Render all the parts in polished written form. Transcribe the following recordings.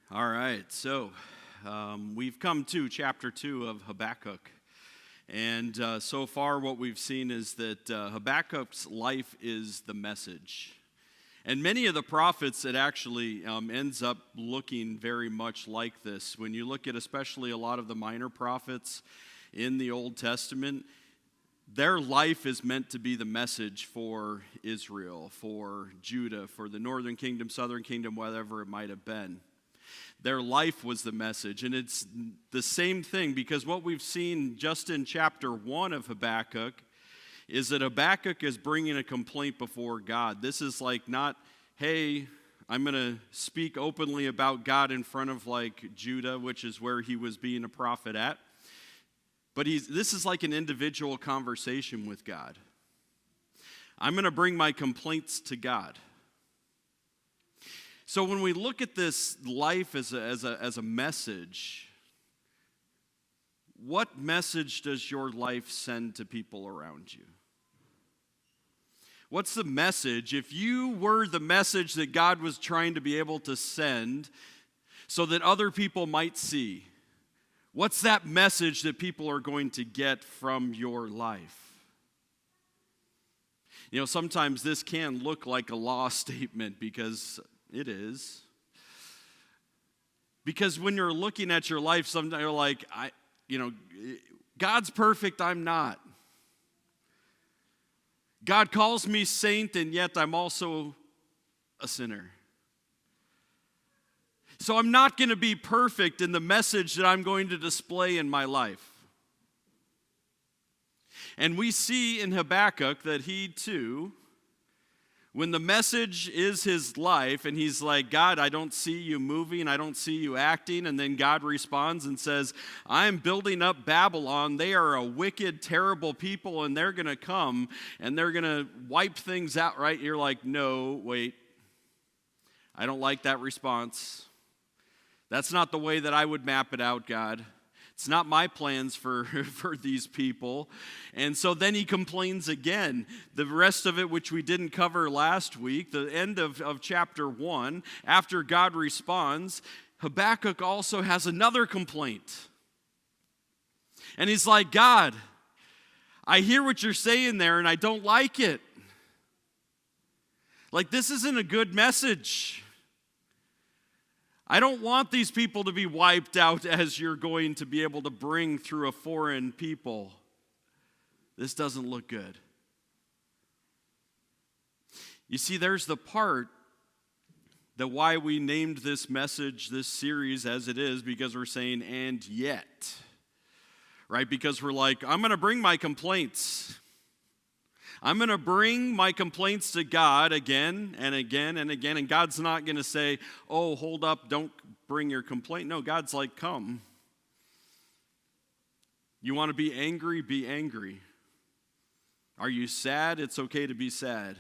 All right, so we've come to chapter 2 of Habakkuk. And so far, what we've seen is that Habakkuk's life is the message. And many of the prophets, it actually ends up looking very much like this. When you look at especially a lot of the minor prophets in the Old Testament, their life is meant to be the message for Israel, for Judah, for the northern kingdom, southern kingdom, whatever it might have been. Their life was the message, and it's the same thing, because what we've seen just in chapter 1 of Habakkuk is that Habakkuk is bringing a complaint before God. This is like not, hey, I'm going to speak openly about God in front of like Judah, which is where he was being a prophet at. But this is like an individual conversation with God. I'm going to bring my complaints to God. So when we look at this life as a message, what message does your life send to people around you? What's the message? If you were the message that God was trying to be able to send so that other people might see, what's that message that people are going to get from your life? You know, sometimes this can look like a law statement, because it is. Because when you're looking at your life, sometimes you're like, God's perfect, I'm not. God calls me saint, and yet I'm also a sinner. So I'm not going to be perfect in the message that I'm going to display in my life. And we see in Habakkuk that he too, when the message is his life, and he's like, God, I don't see you moving, I don't see you acting, and then God responds and says, I'm building up Babylon. They are a wicked, terrible people, and they're going to come, and they're going to wipe things out, right? You're like, no, wait. I don't like that response. That's not the way that I would map it out, God. It's not my plans for these people. And so then he complains again. The rest of it, which we didn't cover last week, the end of chapter 1, after God responds, Habakkuk also has another complaint. And he's like, God, I hear what you're saying there, and I don't like it. Like, this isn't a good message. I don't want these people to be wiped out as you're going to be able to bring through a foreign people. This doesn't look good. You see, there's the part that why we named this message, this series as it is, because we're saying, and yet. Right? Because we're like, I'm going to bring my complaints. I'm going to bring my complaints to God again and again and again. And God's not going to say, oh, hold up, don't bring your complaint. No, God's like, come. You want to be angry? Be angry. Are you sad? It's okay to be sad.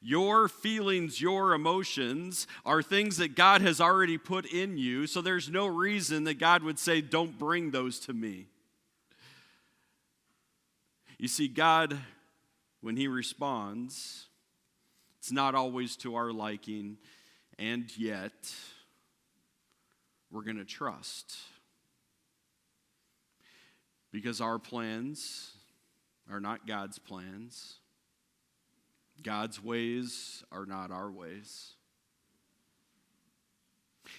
Your feelings, your emotions are things that God has already put in you. So there's no reason that God would say, don't bring those to me. You see, God, when he responds, it's not always to our liking, and yet we're going to trust. Because our plans are not God's plans. God's ways are not our ways.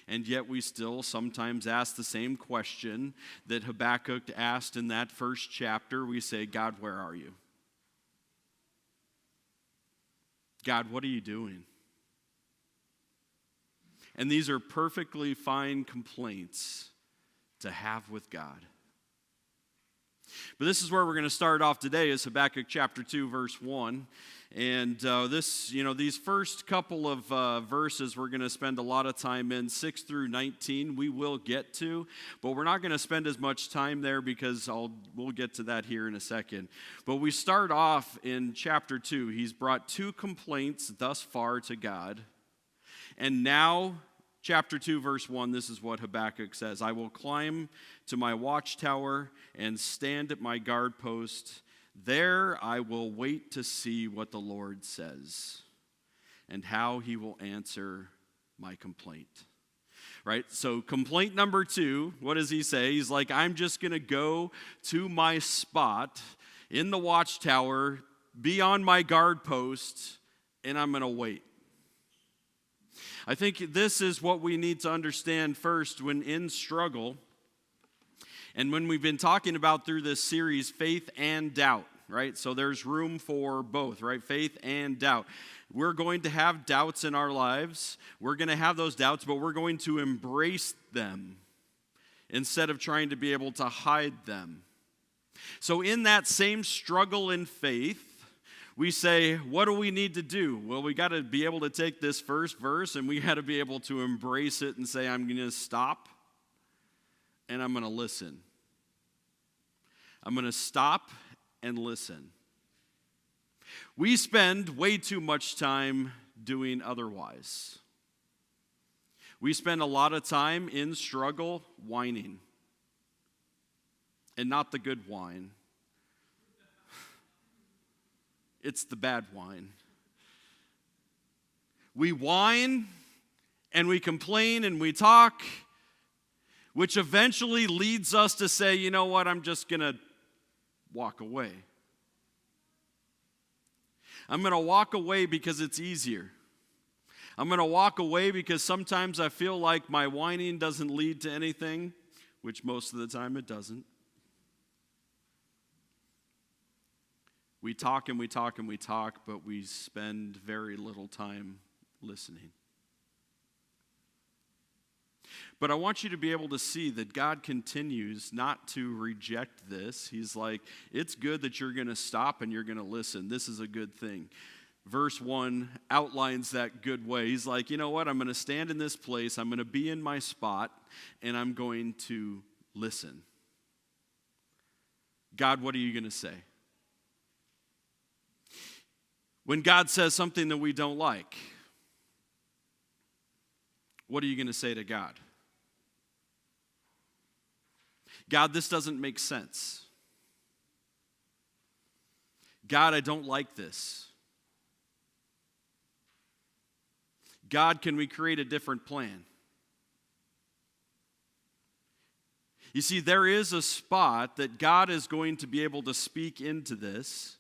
And yet we still sometimes ask the same question that Habakkuk asked in that first chapter. We say, God, where are you? God, what are you doing? And these are perfectly fine complaints to have with God. But this is where we're going to start off today, is Habakkuk chapter 2, verse 1. And these first couple of verses we're going to spend a lot of time in, 6 through 19, we will get to. But we're not going to spend as much time there, because we'll get to that here in a second. But we start off in chapter 2. He's brought 2 complaints thus far to God. And now, chapter 2, verse 1, this is what Habakkuk says. I will climb to my watchtower and stand at my guard post. There I will wait to see what the Lord says and how he will answer my complaint. right? So complaint number 2, what does he say? He's like, I'm just going to go to my spot in the watchtower, be on my guard post, and I'm going to wait. I think this is what we need to understand first when in struggle, and when we've been talking about through this series, faith and doubt, right? So there's room for both, right? Faith and doubt. We're going to have doubts in our lives. We're going to have those doubts, but we're going to embrace them instead of trying to be able to hide them. So in that same struggle in faith, we say, what do we need to do? Well, we got to be able to take this first verse and we got to be able to embrace it and say, I'm going to stop and I'm going to listen. I'm going to stop and listen. We spend way too much time doing otherwise. We spend a lot of time in struggle whining, and not the good wine. It's the bad wine. We whine and we complain and we talk, which eventually leads us to say, you know what, I'm just going to walk away. I'm going to walk away because it's easier. I'm going to walk away because sometimes I feel like my whining doesn't lead to anything, which most of the time it doesn't. We talk and we talk and we talk, but we spend very little time listening. But I want you to be able to see that God continues not to reject this. He's like, it's good that you're going to stop and you're going to listen. This is a good thing. Verse 1 outlines that good way. He's like, you know what? I'm going to stand in this place. I'm going to be in my spot, and I'm going to listen. God, what are you going to say? When God says something that we don't like, what are you going to say to God? God, this doesn't make sense. God, I don't like this. God, can we create a different plan? You see, there is a spot that God is going to be able to speak into this,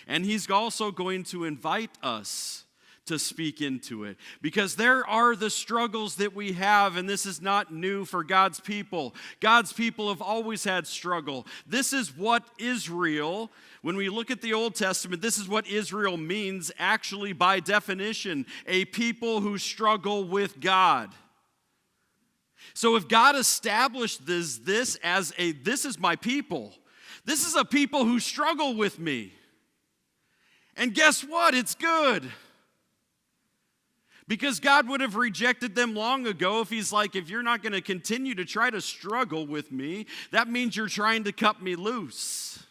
and He's also going to invite us to speak into it. Because there are the struggles that we have, and this is not new for God's people. God's people have always had struggle. This is what Israel, when we look at the Old Testament, this is what Israel means actually by definition, a people who struggle with God. So if God established this is my people. This is a people who struggle with me. And guess what? It's good. Because God would have rejected them long ago if He's like, if you're not going to continue to try to struggle with me, that means you're trying to cut me loose.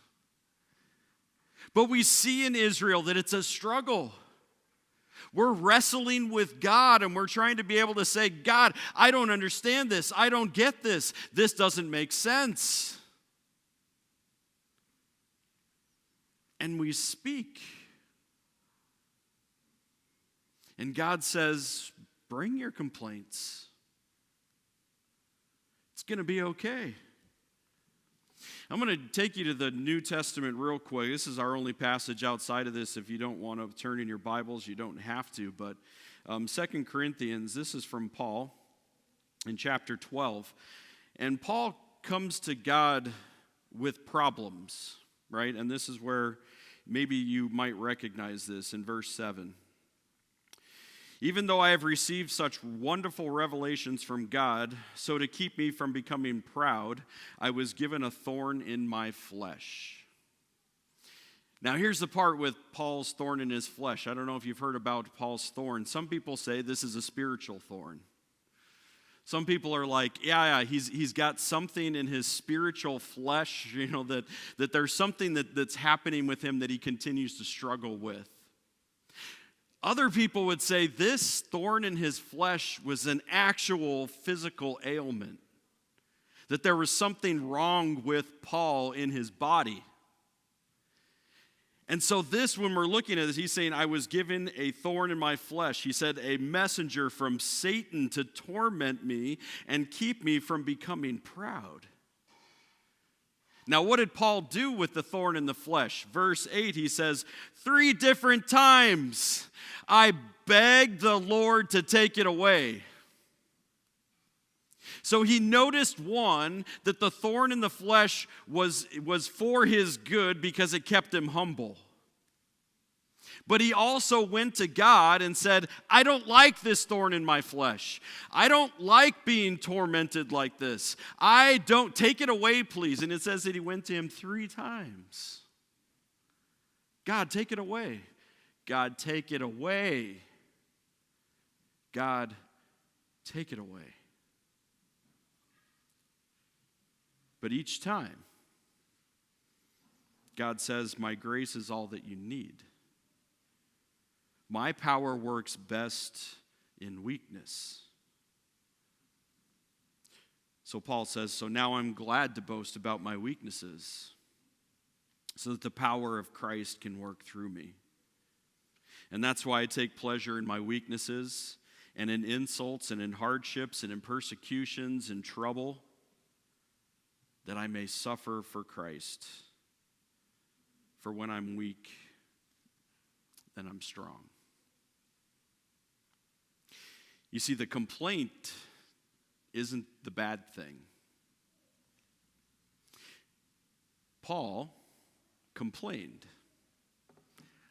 But we see in Israel that it's a struggle. We're wrestling with God and we're trying to be able to say, God, I don't understand this. I don't get this. This doesn't make sense. And we speak. And God says, bring your complaints. It's going to be okay. I'm going to take you to the New Testament real quick. This is our only passage outside of this. If you don't want to turn in your Bibles, you don't have to. But 2 Corinthians, this is from Paul in chapter 12. And Paul comes to God with problems, right? And this is where maybe you might recognize this in verse 7. Even though I have received such wonderful revelations from God, so to keep me from becoming proud, I was given a thorn in my flesh. Now here's the part with Paul's thorn in his flesh. I don't know if you've heard about Paul's thorn. Some people say this is a spiritual thorn. Some people are like, he's got something in his spiritual flesh, that there's something that's happening with him that he continues to struggle with. Other people would say this thorn in his flesh was an actual physical ailment, that there was something wrong with Paul in his body. And so this, when we're looking at this, he's saying, I was given a thorn in my flesh. He said, a messenger from Satan to torment me and keep me from becoming proud. Now, what did Paul do with the thorn in the flesh? Verse 8, he says, 3 different times I begged the Lord to take it away. So he noticed, one, that the thorn in the flesh was for his good because it kept him humble. But he also went to God and said, I don't like this thorn in my flesh. I don't like being tormented like this. Take it away, please. And it says that he went to him 3 times. God, take it away. God, take it away. God, take it away. But each time, God says, my grace is all that you need. My power works best in weakness. So Paul says, so now I'm glad to boast about my weaknesses, so that the power of Christ can work through me. And that's why I take pleasure in my weaknesses and in insults and in hardships and in persecutions and trouble, that I may suffer for Christ. For when I'm weak, then I'm strong. You see, the complaint isn't the bad thing. Paul complained.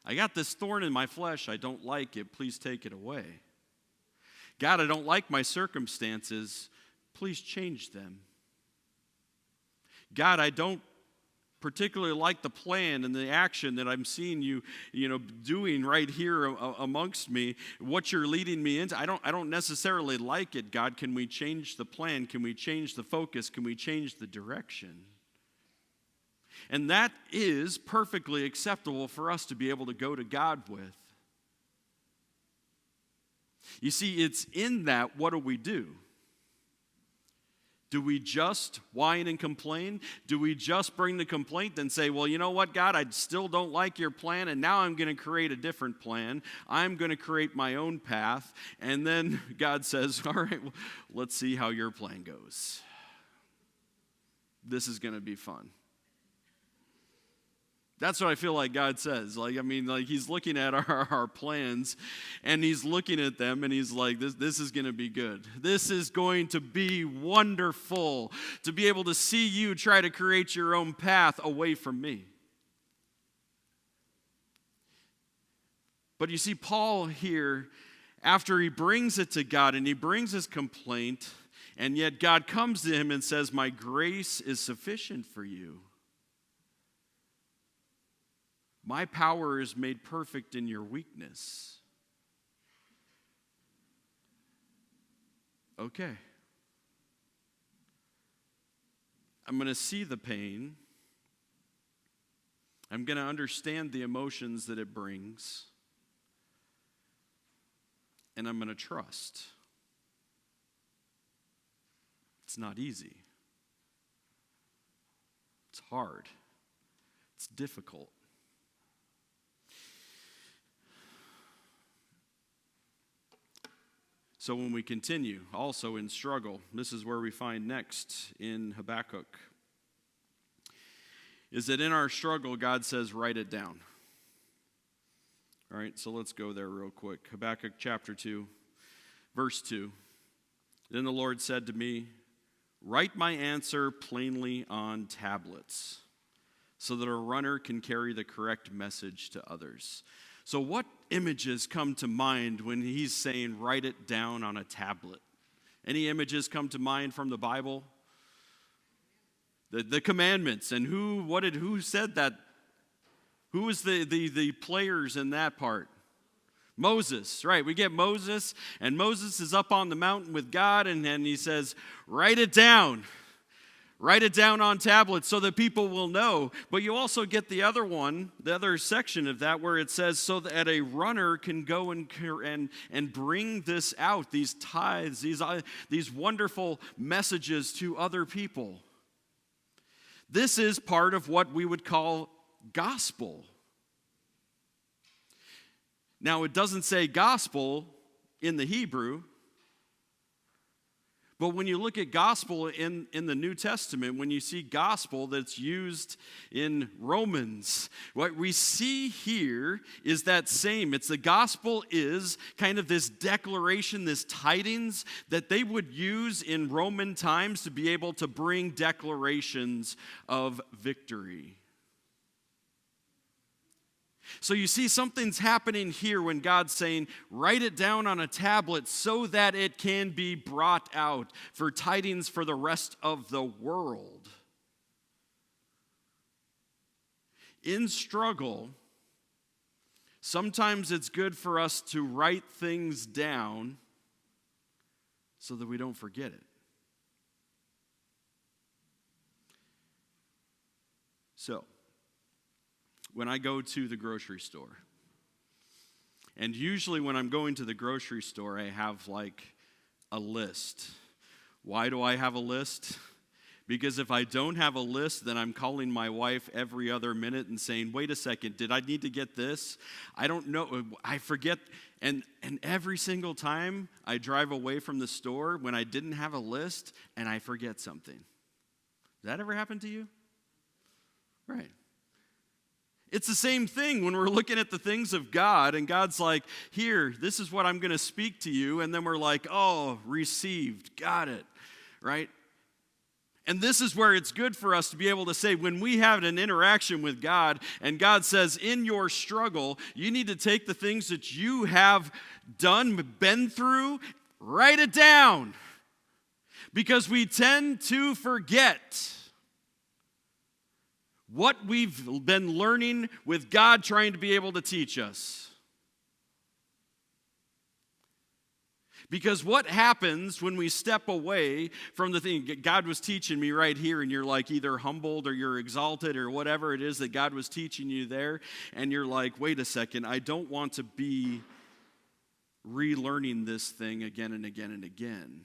I got this thorn in my flesh. I don't like it. Please take it away. God, I don't like my circumstances. Please change them. God, I don't particularly like the plan and the action that I'm seeing you doing right here amongst me, what you're leading me into. I don't necessarily like it. God, can we change the plan? Can we change the focus? Can we change the direction? And that is perfectly acceptable for us to be able to go to God with. You see, it's in that, what do? Do we just whine and complain? Do we just bring the complaint and say, well, you know what, God, I still don't like your plan, and now I'm going to create a different plan. I'm going to create my own path. And then God says, all right, well, let's see how your plan goes. This is going to be fun. That's what I feel like God says. He's looking at our plans, and he's looking at them, and he's like, this is going to be good. This is going to be wonderful to be able to see you try to create your own path away from me. But you see, Paul here, after he brings it to God, and he brings his complaint, and yet God comes to him and says, my grace is sufficient for you. My power is made perfect in your weakness. Okay. I'm going to see the pain. I'm going to understand the emotions that it brings. And I'm going to trust. It's not easy. It's hard. It's difficult. So when we continue, also in struggle, this is where we find next in Habakkuk, is that in our struggle, God says, write it down. All right, so let's go there real quick. Habakkuk chapter 2, verse 2. Then the Lord said to me, write my answer plainly on tablets, so that a runner can carry the correct message to others. So what images come to mind when he's saying, write it down on a tablet? Any images come to mind from the Bible? The commandments, and who said that? Who was the players in that part? Moses, right? We get Moses, and Moses is up on the mountain with God, and he says, write it down. Write it down on tablets so that people will know. But you also get the other section of that where it says, so that a runner can go and bring this out, these tithes, these wonderful messages to other people. This is part of what we would call gospel. Now, it doesn't say gospel in the Hebrew, but when you look at gospel in the New Testament, when you see gospel that's used in Romans, what we see here is that same. It's the gospel is kind of this declaration, this tidings that they would use in Roman times to be able to bring declarations of victory. So you see something's happening here when God's saying, write it down on a tablet so that it can be brought out for tidings for the rest of the world. In struggle, sometimes it's good for us to write things down so that we don't forget it. So, when I go to the grocery store, and usually when I'm going to the grocery store, I have like a list. Why do I have a list? Because if I don't have a list, then I'm calling my wife every other minute and saying, wait a second, did I need to get this? I don't know, I forget. And every single time I drive away from the store when I didn't have a list and I forget something. Does that ever happen to you? Right. It's the same thing when we're looking at the things of God, and God's like, here, this is what I'm going to speak to you, and then we're like, oh, received, got it, right? And this is where it's good for us to be able to say, when we have an interaction with God, and God says, in your struggle, you need to take the things that you have done, been through, write it down, because we tend to forget what we've been learning with God trying to be able to teach us. Because what happens when we step away from the thing God was teaching me right here, and you're like either humbled or you're exalted or whatever it is that God was teaching you there, and you're like, wait a second, I don't want to be relearning this thing again and again and again.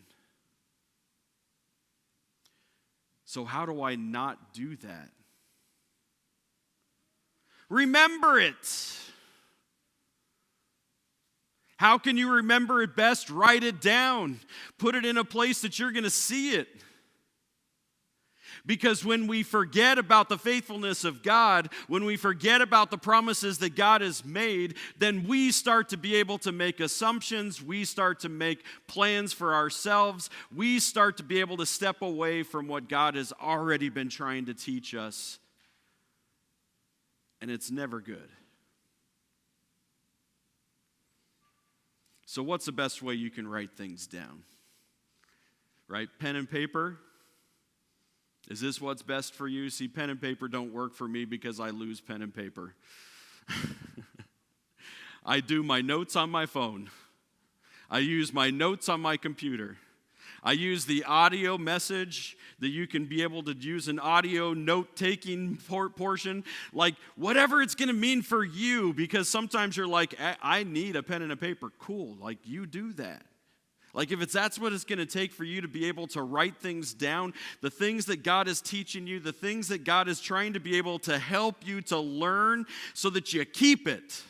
So how do I not do that? Remember it. How can you remember it best? Write it down. Put it in a place that you're going to see it. Because when we forget about the faithfulness of God, when we forget about the promises that God has made, then we start to be able to make assumptions. We start to make plans for ourselves. We start to be able to step away from what God has already been trying to teach us. And it's never good. So what's the best way you can write things down? Right? Pen and paper? Is this what's best for you? See, pen and paper don't work for me because I lose pen and paper. I do my notes on my phone. I use my notes on my computer. I use the audio message that you can be able to use an audio note-taking portion, like whatever it's going to mean for you, because sometimes you're like, I need a pen and a paper. Cool, like you do that. Like if that's what it's going to take for you to be able to write things down, the things that God is teaching you, the things that God is trying to be able to help you to learn so that you keep it.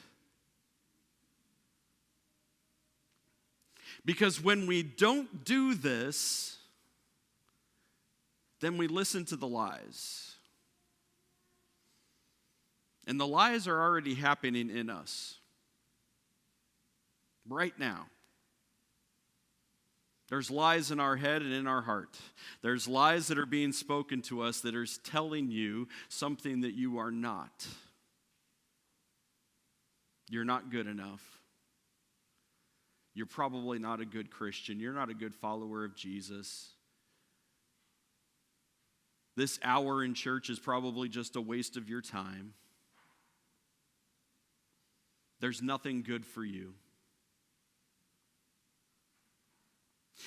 Because when we don't do this, then we listen to the lies. And the lies are already happening in us. Right now. There's lies in our head and in our heart. There's lies that are being spoken to us that are telling you something that you are not. You're not good enough. You're probably not a good Christian. You're not a good follower of Jesus. This hour in church is probably just a waste of your time. There's nothing good for you.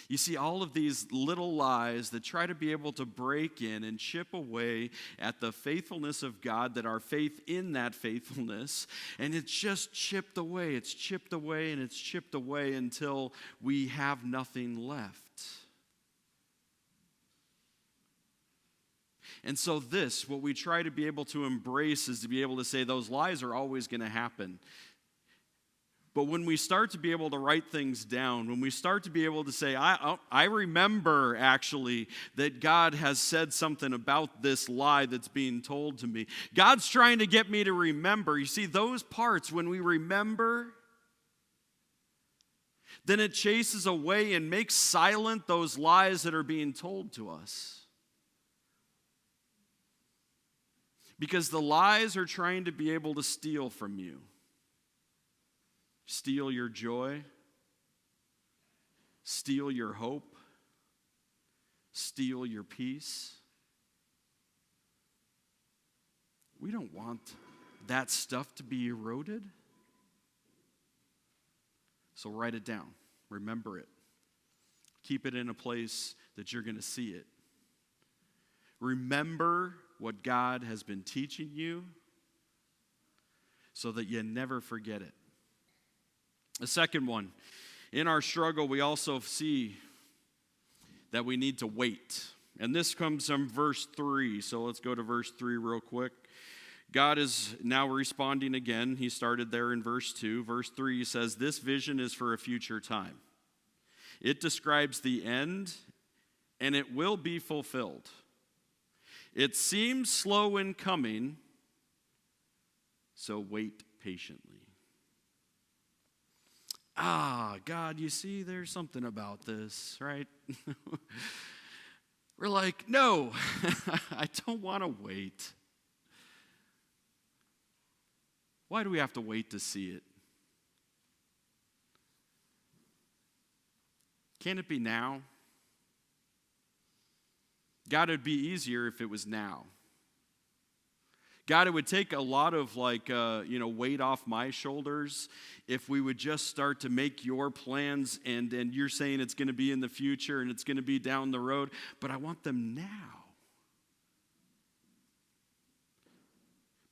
You see, all of these little lies that try to be able to break in and chip away at the faithfulness of God, that our faith in that faithfulness, and it's just chipped away. It's chipped away and it's chipped away until we have nothing left. And so what we try to be able to embrace is to be able to say those lies are always going to happen. But when we start to be able to write things down, when we start to be able to say, I remember actually that God has said something about this lie that's being told to me. God's trying to get me to remember. You see, those parts, when we remember, then it chases away and makes silent those lies that are being told to us. Because the lies are trying to be able to steal from you. Steal your joy. Steal your hope. Steal your peace. We don't want that stuff to be eroded. So write it down. Remember it. Keep it in a place that you're going to see it. Remember what God has been teaching you so that you never forget it. The second one, in our struggle, we also see that we need to wait. And this comes from verse 3. So let's go to verse 3 real quick. God is now responding again. He started there in verse 2. Verse 3 says, "This vision is for a future time. It describes the end, and it will be fulfilled. It seems slow in coming, so wait patiently." God, you see, there's something about this, right? We're like, no, I don't want to wait. Why do we have to wait to see it? Can't it be now? God, it would be easier if it was now. God, it would take a lot of weight off my shoulders if we would just start to make your plans, and you're saying it's going to be in the future and it's going to be down the road, but I want them now.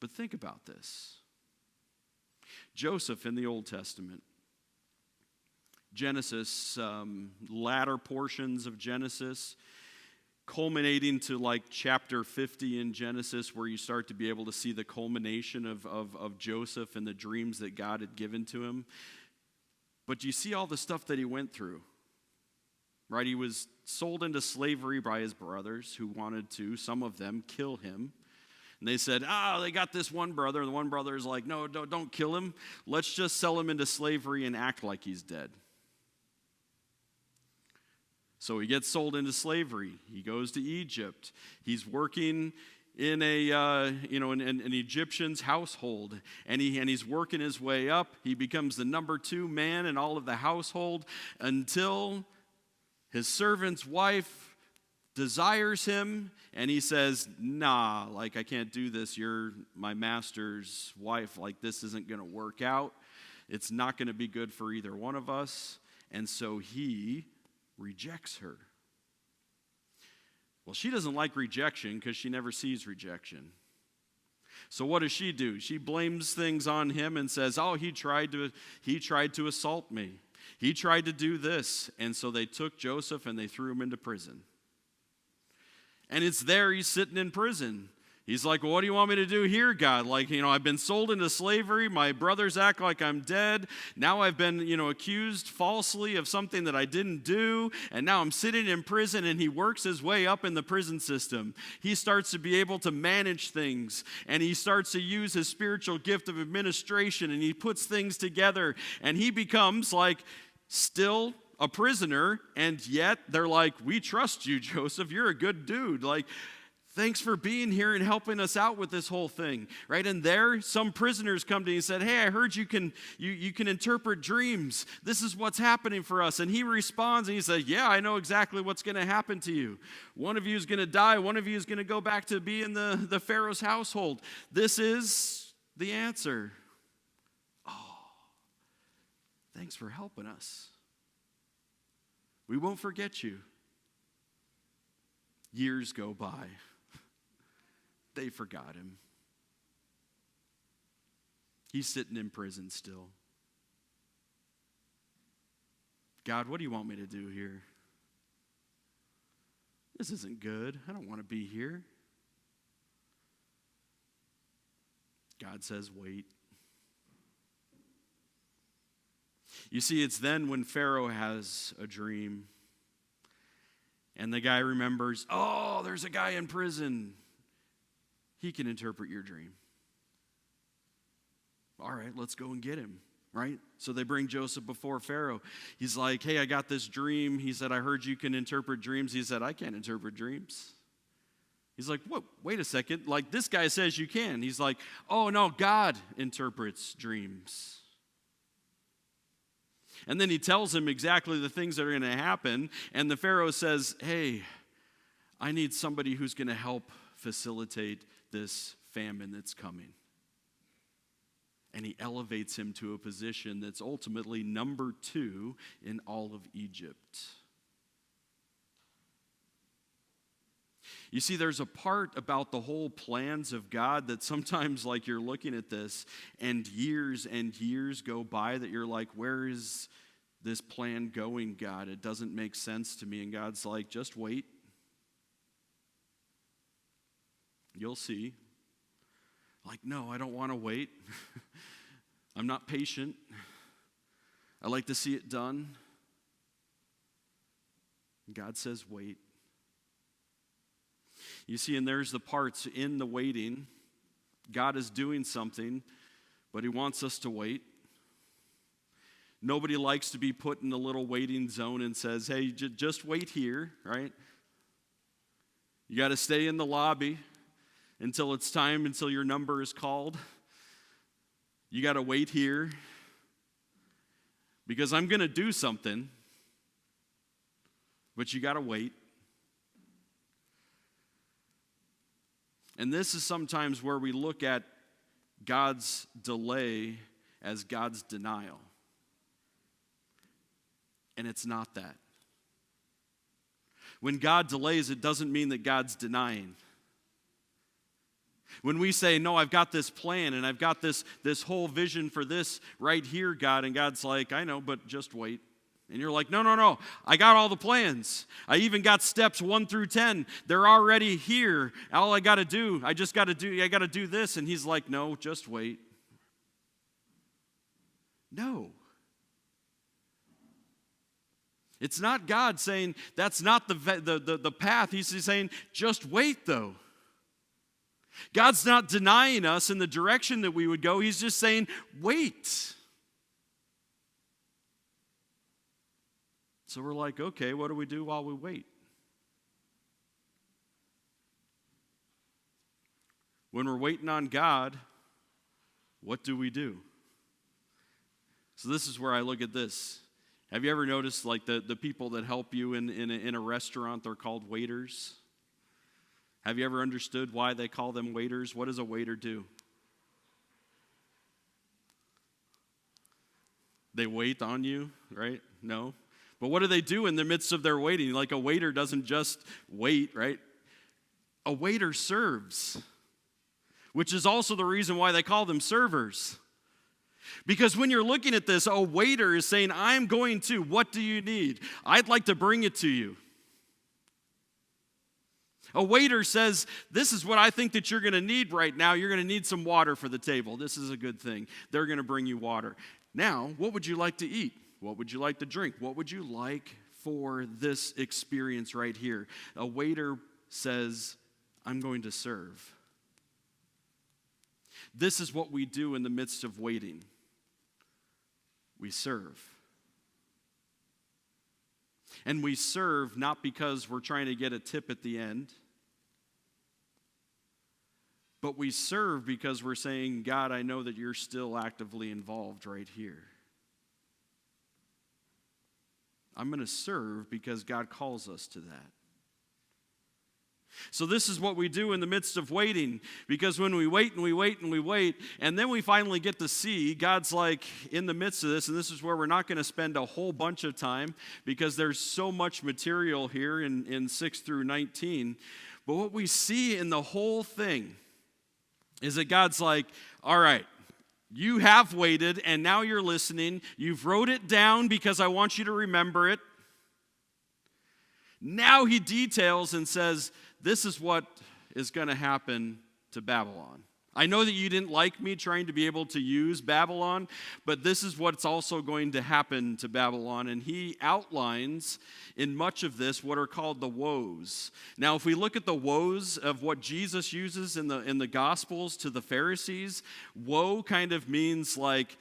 But think about this. Joseph in the Old Testament, Genesis, latter portions of Genesis, culminating to like chapter 50 in Genesis, where you start to be able to see the culmination of Joseph and the dreams that God had given to him. But you see all the stuff that he went through, right? He was sold into slavery by his brothers who wanted to, some of them, kill him. And they said, they got this one brother. And the one brother is like, no, don't kill him. Let's just sell him into slavery and act like he's dead. So he gets sold into slavery. He goes to Egypt. He's working in an Egyptian's household, and he's working his way up. He becomes the number 2 man in all of the household until his servant's wife desires him, and he says, nah, I can't do this. You're my master's wife. This isn't going to work out. It's not going to be good for either one of us. And so he rejects her. Well, she doesn't like rejection because she never sees rejection. So what does she do? She blames things on him and says, he tried to assault me. He tried to do this. And so they took Joseph and they threw him into prison. And it's there he's sitting in prison. He's like, well, what do you want me to do here, God? I've been sold into slavery. My brothers act like I'm dead. Now I've been, accused falsely of something that I didn't do. And now I'm sitting in prison, and he works his way up in the prison system. He starts to be able to manage things, and he starts to use his spiritual gift of administration, and he puts things together, and he becomes still a prisoner, and yet they're like, we trust you, Joseph. You're a good dude. Thanks for being here and helping us out with this whole thing, right? And there, some prisoners come to him and said, hey, I heard you can interpret dreams. This is what's happening for us. And he responds and he says, yeah, I know exactly what's going to happen to you. One of you is going to die. One of you is going to go back to be in the Pharaoh's household. This is the answer. Oh, thanks for helping us. We won't forget you. Years go by. They forgot him. He's sitting in prison still. God, what do you want me to do here? This isn't good. I don't want to be here. God says, wait. You see, it's then when Pharaoh has a dream and the guy remembers, oh, there's a guy in prison. He can interpret your dream. All right, let's go and get him, right? So they bring Joseph before Pharaoh. He's like, hey, I got this dream. He said, I heard you can interpret dreams. He said, I can't interpret dreams. He's like, what? Wait a second. Like, this guy says you can. He's like, oh, no, God interprets dreams. And then he tells him exactly the things that are going to happen. And the Pharaoh says, hey, I need somebody who's going to help facilitate this famine that's coming. And he elevates him to a position that's ultimately number 2 in all of Egypt. You see, there's a part about the whole plans of God that sometimes, like, you're looking at this and years go by that you're like, where is this plan going, God? It doesn't make sense to me. And God's like, just wait. You'll see. Like, no, I don't want to wait. I'm not patient. I like to see it done. God says, wait. You see, and there's the parts in the waiting. God is doing something, but he wants us to wait. Nobody likes to be put in a little waiting zone and says, hey, just wait here, right? You got to stay in the lobby until it's time, until your number is called. You got to wait here because I'm going to do something, but you got to wait. And this is sometimes where we look at God's delay as God's denial. And it's not that. When God delays, it doesn't mean that God's denying. When we say, no, I've got this plan and I've got this whole vision for this right here, God, and God's like, I know, but just wait. And you're like, no, I got all the plans. I even got steps 1 through 10. They're already here. All I got to do, I got to do this. And he's like, no, just wait. No. It's not God saying that's not the path. He's saying, just wait, though. God's not denying us in the direction that we would go. He's just saying, wait. So we're like, okay, what do we do while we wait? When we're waiting on God, what do we do? So this is where I look at this. Have you ever noticed, like, the people that help you in a restaurant, they're called waiters? Have you ever understood why they call them waiters? What does a waiter do? They wait on you, right? No. But what do they do in the midst of their waiting? Like, a waiter doesn't just wait, right? A waiter serves, which is also the reason why they call them servers. Because when you're looking at this, a waiter is saying, I'm going to, what do you need? I'd like to bring it to you. A waiter says, this is what I think that you're going to need right now. You're going to need some water for the table. This is a good thing. They're going to bring you water. Now, what would you like to eat? What would you like to drink? What would you like for this experience right here? A waiter says, I'm going to serve. This is what we do in the midst of waiting. We serve. And we serve not because we're trying to get a tip at the end, but we serve because we're saying, God, I know that you're still actively involved right here. I'm going to serve because God calls us to that. So this is what we do in the midst of waiting, because when we wait and we wait and we wait, and then we finally get to see, God's like in the midst of this, and this is where we're not going to spend a whole bunch of time because there's so much material here in 6 through 19. But what we see in the whole thing is that God's like, all right, you have waited and now you're listening. You've wrote it down because I want you to remember it. Now he details and says, this is what is going to happen to Babylon. I know that you didn't like me trying to be able to use Babylon, but this is what's also going to happen to Babylon. And he outlines in much of this what are called the woes. Now, if we look at the woes of what Jesus uses in the Gospels to the Pharisees, woe kind of means like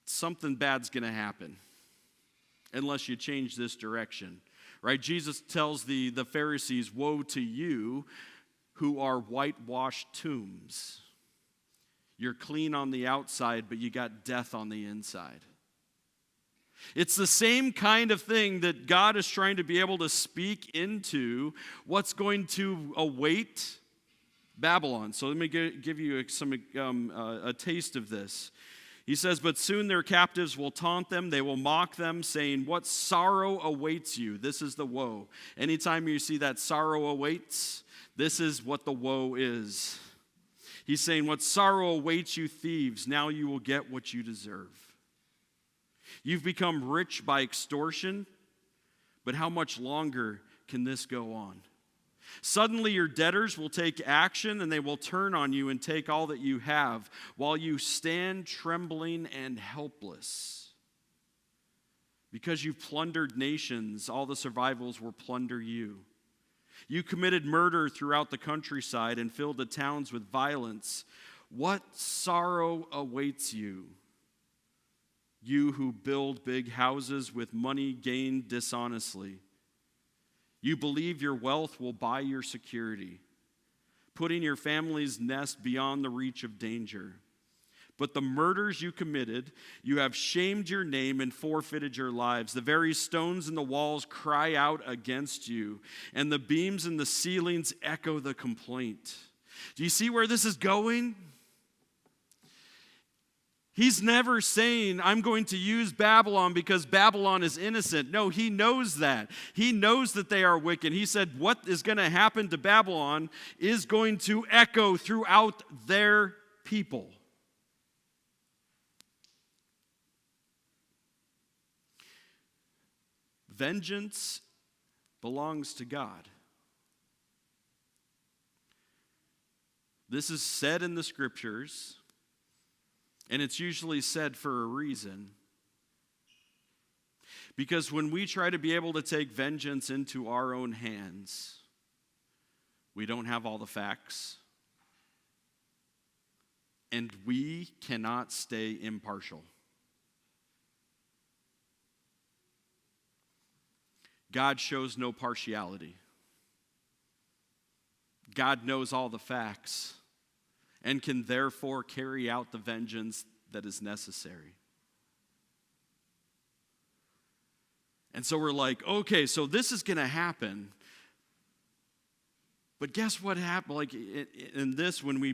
something bad's going to happen unless you change this direction, right? Jesus tells the Pharisees, woe to you who are whitewashed tombs. You're clean on the outside, but you got death on the inside. It's the same kind of thing that God is trying to be able to speak into what's going to await Babylon. So let me give you a taste of this. He says, but soon their captives will taunt them. They will mock them, saying, what sorrow awaits you? This is the woe. Anytime you see that sorrow awaits, this is what the woe is. He's saying, what sorrow awaits you, thieves? Now you will get what you deserve. You've become rich by extortion, but how much longer can this go on? Suddenly your debtors will take action, and they will turn on you and take all that you have, while you stand trembling and helpless. Because you've plundered nations, all the survivals will plunder you. You committed murder throughout the countryside and filled the towns with violence. What sorrow awaits you? You who build big houses with money gained dishonestly. You believe your wealth will buy your security, putting your family's nest beyond the reach of danger. But the murders you committed, you have shamed your name and forfeited your lives. The very stones in the walls cry out against you, and the beams in the ceilings echo the complaint. Do you see where this is going? He's never saying, I'm going to use Babylon because Babylon is innocent. No, he knows that. He knows that they are wicked. He said, what is going to happen to Babylon is going to echo throughout their people. Vengeance belongs to God. This is said in the scriptures, and it's usually said for a reason. Because when we try to be able to take vengeance into our own hands, we don't have all the facts, and we cannot stay impartial. God shows no partiality. God knows all the facts and can therefore carry out the vengeance that is necessary. And so we're like, okay, so this is going to happen. But guess what happened? Like in this, when we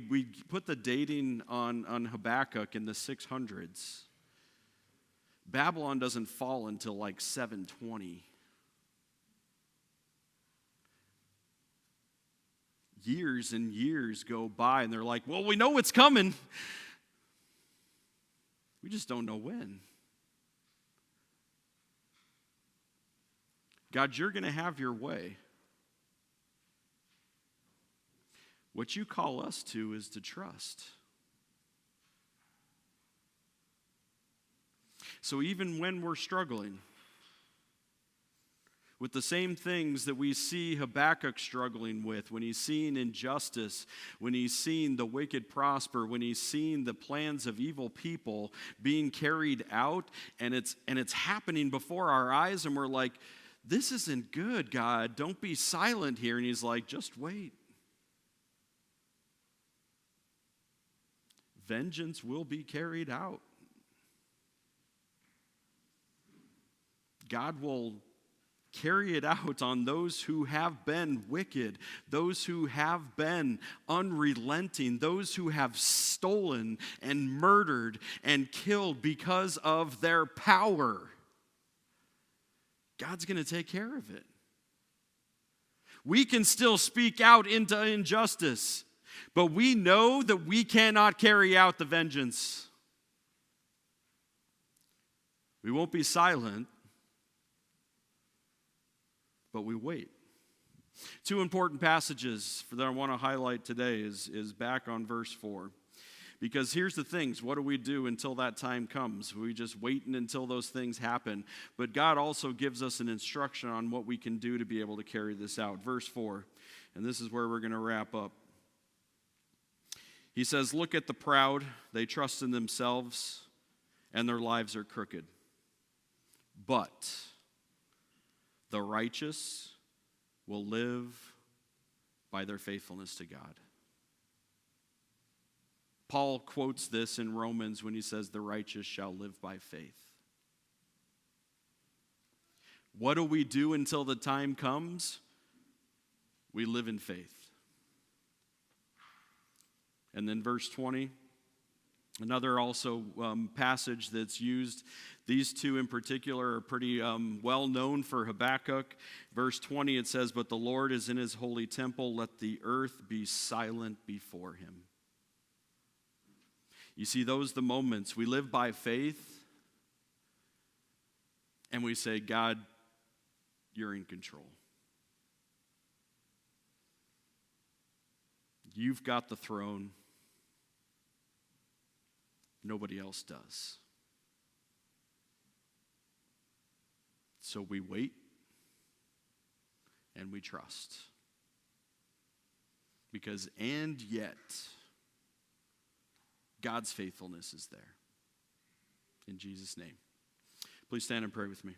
put the dating on Habakkuk in the 600s, Babylon doesn't fall until like 720. Years and years go by, and they're like, well, we know it's coming. We just don't know when. God, you're going to have your way. What you call us to is to trust. So even when we're struggling with the same things that we see Habakkuk struggling with, when he's seeing injustice, when he's seeing the wicked prosper, when he's seeing the plans of evil people being carried out, and it's happening before our eyes, and we're like, this isn't good, God. Don't be silent here. And he's like, just wait. Vengeance will be carried out. God will carry it out on those who have been wicked, those who have been unrelenting, those who have stolen and murdered and killed because of their power. God's going to take care of it. We can still speak out into injustice, but we know that we cannot carry out the vengeance. We won't be silent, but we wait. Two important passages that I want to highlight today is back on verse 4. Because here's the things, what do we do until that time comes? We just waiting until those things happen. But God also gives us an instruction on what we can do to be able to carry this out. Verse 4, and this is where we're going to wrap up. He says, look at the proud, they trust in themselves, and their lives are crooked. But the righteous will live by their faithfulness to God. Paul quotes this in Romans when he says, the righteous shall live by faith. What do we do until the time comes? We live in faith. And then verse 20, another also passage that's used. These two in particular are pretty well known for Habakkuk. Verse 20, it says, but the Lord is in his holy temple. Let the earth be silent before him. You see, those are the moments we live by faith and we say, God, you're in control. You've got the throne. Nobody else does. So we wait and we trust. Because, and yet, God's faithfulness is there. In Jesus' name. Please stand and pray with me.